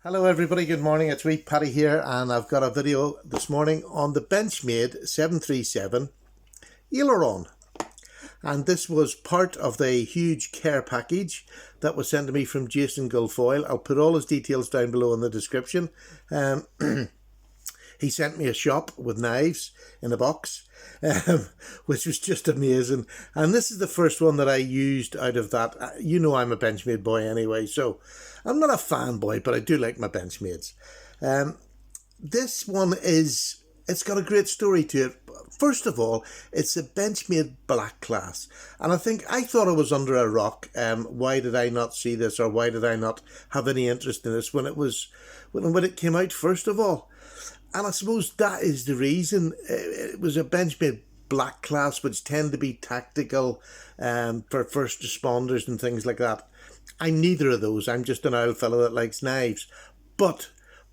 Hello everybody, good morning, it's wee Paddy here, and I've got a video this morning on the Benchmade 737 Aileron. And this was part of the huge care package that was sent to me from Jasonrohanguilfoyle. I'll put all his details down below in the description. He sent me a shop with knives in a box, which was just amazing. And this is the first one that I used out of that. You know I'm a Benchmade boy anyway, so I'm not a fanboy, but I do like my Benchmades. This one it's got a great story to it. First of all, it's a Benchmade black class. And I thought I was under a rock. Why did I not see this, or why did I not have any interest in this when it came out, first of all? And I suppose that is the reason. It was a Benchmade black class, which tend to be tactical for first responders and things like that. I'm neither of those. I'm just an old fellow that likes knives. But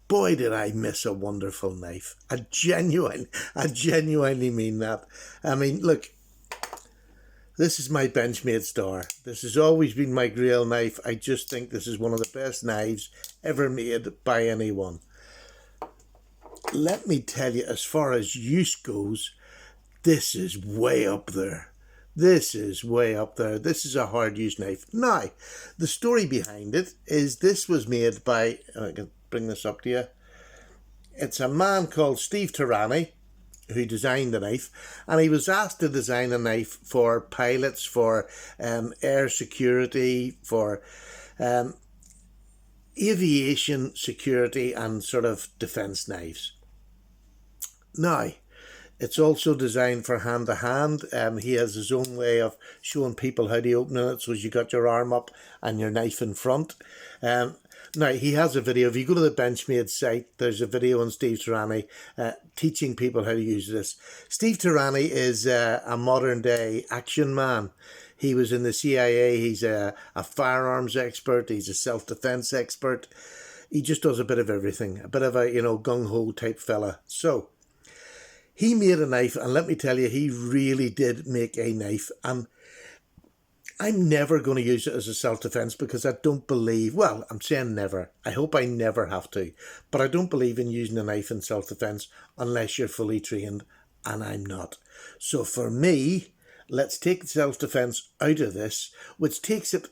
boy, did I miss a wonderful knife. I genuinely mean that. I mean, look, this is my Benchmade star. This has always been my grail knife. I just think this is one of the best knives ever made by anyone. Let me tell you, as far as use goes, this is way up there. This is way up there. This is a hard use knife. Now, the story behind it is this was made by, I can bring this up to you. It's a man called Steve Tarani who designed the knife, and he was asked to design a knife for pilots, for air security, for aviation security and sort of defence knives. Now, it's also designed for hand-to-hand. He has his own way of showing people how to open it, so you got your arm up and your knife in front. Now, he has a video. If you go to the Benchmade site, there's a video on Steve Tarani teaching people how to use this. Steve Tarani is a modern-day action man. He was in the CIA. He's a firearms expert. He's a self-defense expert. He just does a bit of everything. A bit of a, gung-ho type fella. So, he made a knife, and let me tell you, he really did make a knife. And I'm never going to use it as a self-defense because I don't believe, well, I'm saying never. I hope I never have to. But I don't believe in using a knife in self-defense unless you're fully trained, and I'm not. So for me, let's take self-defense out of this, which takes it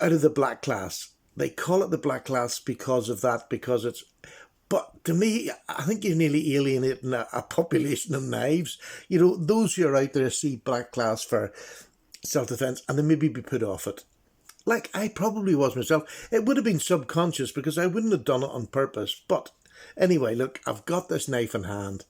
out of the black class. They call it the black class because of that, because it's... But to me, I think you're nearly alienating a population of knives. Those who are out there see black class for self-defense and they maybe be put off it. Like I probably was myself. It would have been subconscious because I wouldn't have done it on purpose. But anyway, look, I've got this knife in hand.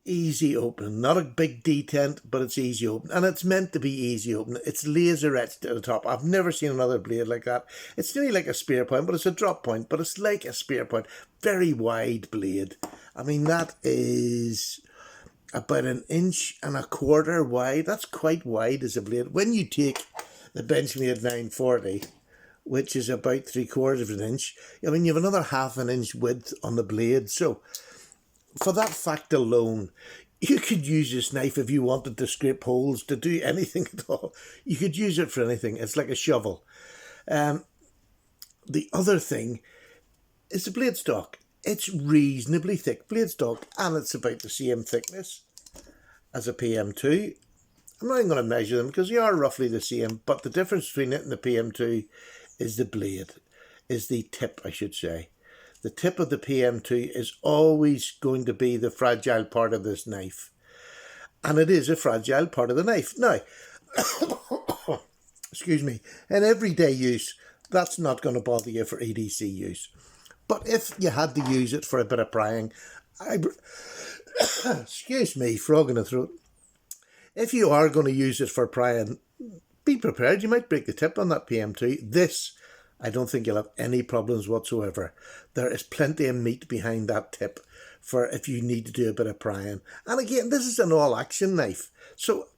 Easy open, not a big detent, but it's easy open, and it's meant to be easy open. It's laser etched at the top. I've never seen another blade like that. It's nearly like a spear point, but it's a drop point, but it's like a spear point. Very wide blade. I mean, that is about 1.25 inches wide. That's quite wide as a blade. When you take the Benchmade 940, which is about 3/4 of an inch, I mean, you have another 1/2 inch width on the blade. So for that fact alone, you could use this knife if you wanted to scrape holes, to do anything at all. You could use it for anything. It's like a shovel. The other thing is the blade stock. It's reasonably thick blade stock, and it's about the same thickness as a PM2. I'm not even going to measure them because they are roughly the same, but the difference between it and the PM2 is the blade, is the tip, I should say. The tip of the PM2 is always going to be the fragile part of this knife. And it is a fragile part of the knife. Now, excuse me, in everyday use, that's not going to bother you for EDC use. But if you had to use it for a bit of prying, excuse me, frog in the throat. If you are going to use it for prying, be prepared. You might break the tip on that PM2. This, I don't think you'll have any problems whatsoever. There is plenty of meat behind that tip for if you need to do a bit of prying. And again, this is an all-action knife, so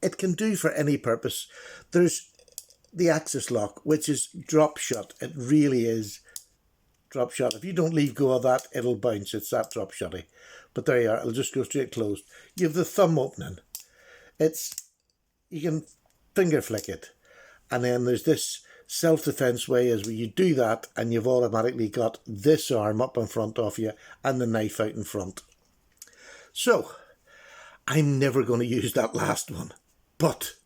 it can do for any purpose. There's the axis lock, which is drop shot. It really is drop shot. If you don't leave go of that, it'll bounce. It's that drop shotty. But there you are. It'll just go straight closed. You have the thumb opening. You can finger flick it. And then there's this self-defense way is where you do that and you've automatically got this arm up in front of you and the knife out in front. So I'm never going to use that last one. But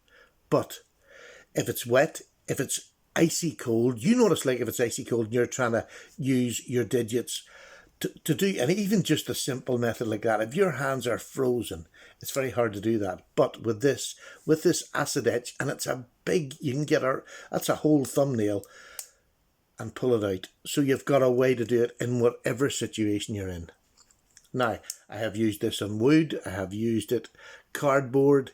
if it's wet, if it's icy cold, you notice like if it's icy cold and you're trying to use your digits to do, and even just a simple method like that, if your hands are frozen, it's very hard to do that. But with this acid etch, and it's a big, you can get that's a whole thumbnail, and pull it out. So you've got a way to do it in whatever situation you're in. Now, I have used this on wood, I have used it cardboard.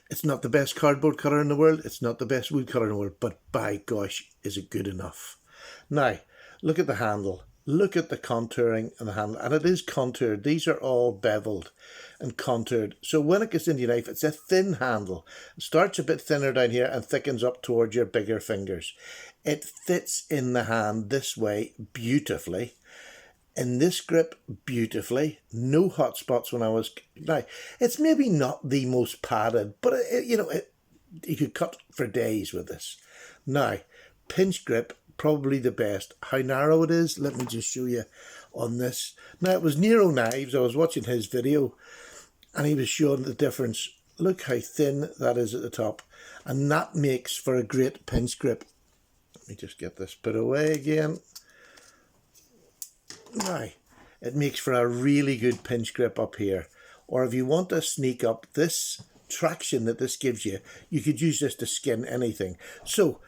It's not the best cardboard cutter in the world, it's not the best wood cutter in the world, but by gosh, is it good enough. Now, look at the handle. Look at the contouring and the handle, and it is contoured. These are all beveled and contoured. So when it gets into your knife, it's a thin handle. It starts a bit thinner down here and thickens up towards your bigger fingers. It fits in the hand this way beautifully. In this grip, beautifully. No hot spots when I was... Now, it's maybe not the most padded, but you could cut for days with this. Now, pinch grip, probably the best. How narrow it is, let me just show you on this. Now, it was Nero Knives. I was watching his video and he was showing the difference. Look how thin that is at the top. And that makes for a great pinch grip. Let me just get this put away again. Now, it makes for a really good pinch grip up here. Or if you want to sneak up this traction that this gives you, you could use this to skin anything. So,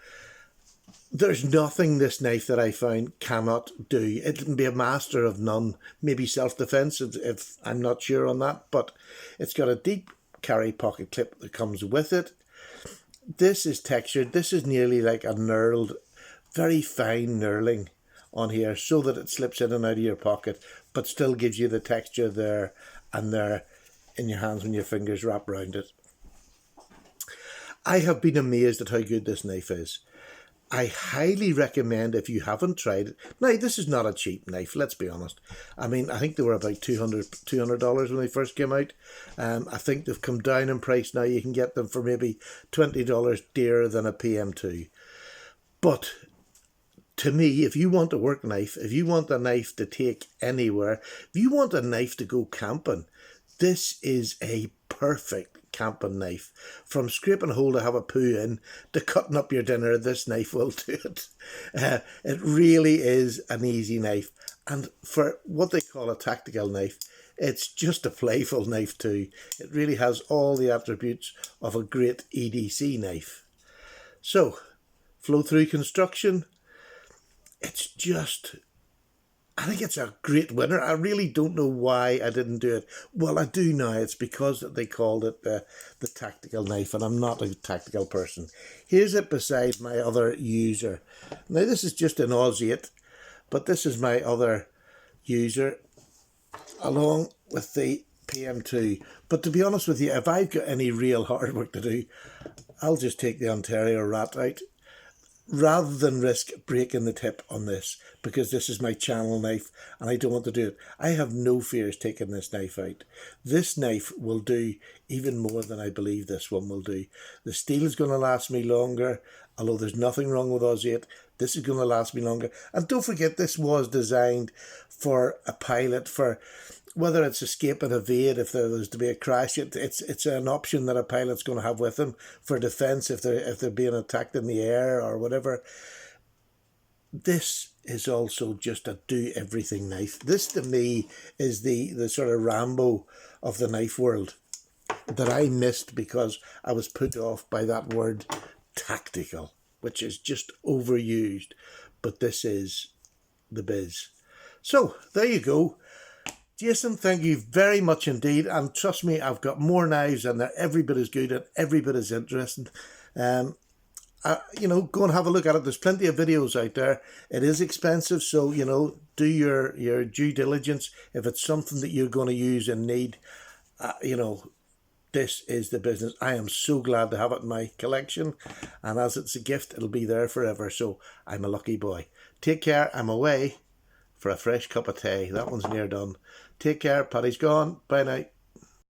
there's nothing this knife that I found cannot do. It can be a master of none. Maybe self-defense if I'm not sure on that. But it's got a deep carry pocket clip that comes with it. This is textured. This is nearly like a knurled, very fine knurling on here so that it slips in and out of your pocket but still gives you the texture there and there in your hands when your fingers wrap around it. I have been amazed at how good this knife is. I highly recommend if you haven't tried it. Now, this is not a cheap knife, let's be honest. I mean, I think they were about $200 when they first came out. I think they've come down in price now. You can get them for maybe $20 dearer than a PM2. But to me, if you want a work knife, if you want a knife to take anywhere, if you want a knife to go camping, this is a perfect camping knife. From scraping a hole to have a poo in to cutting up your dinner, this knife will do it. It really is an easy knife. And for what they call a tactical knife, it's just a playful knife too. It really has all the attributes of a great EDC knife. So, flow through construction, it's just, I think it's a great winner. I really don't know why I didn't do it. Well, I do now. It's because they called it the tactical knife, and I'm not a tactical person. Here's it beside my other user. Now, this is just an Aussie, but this is my other user along with the PM2. But to be honest with you, if I've got any real hard work to do, I'll just take the Ontario Rat out, rather than risk breaking the tip on this, because this is my channel knife and I don't want to do it. I have no fears taking this knife out. This knife will do even more than I believe this one will do. The steel is going to last me longer, although there's nothing wrong with Aussie. This is going to last me longer. And don't forget, this was designed for a pilot, for whether it's escape and evade, if there was to be a crash, it's an option that a pilot's going to have with them for defence if they're being attacked in the air or whatever. This is also just a do-everything knife. This, to me, is the sort of Rambo of the knife world that I missed because I was put off by that word tactical, which is just overused. But this is the biz. So, there you go. Jason, thank you very much indeed. And trust me, I've got more knives and they're every bit as good and every bit as interesting. Go and have a look at it. There's plenty of videos out there. It is expensive, so, do your due diligence. If it's something that you're going to use and need, this is the business. I am so glad to have it in my collection. And as it's a gift, it'll be there forever. So I'm a lucky boy. Take care. I'm away for a fresh cup of tea. That one's near done. Take care. Paddy's gone. Bye now.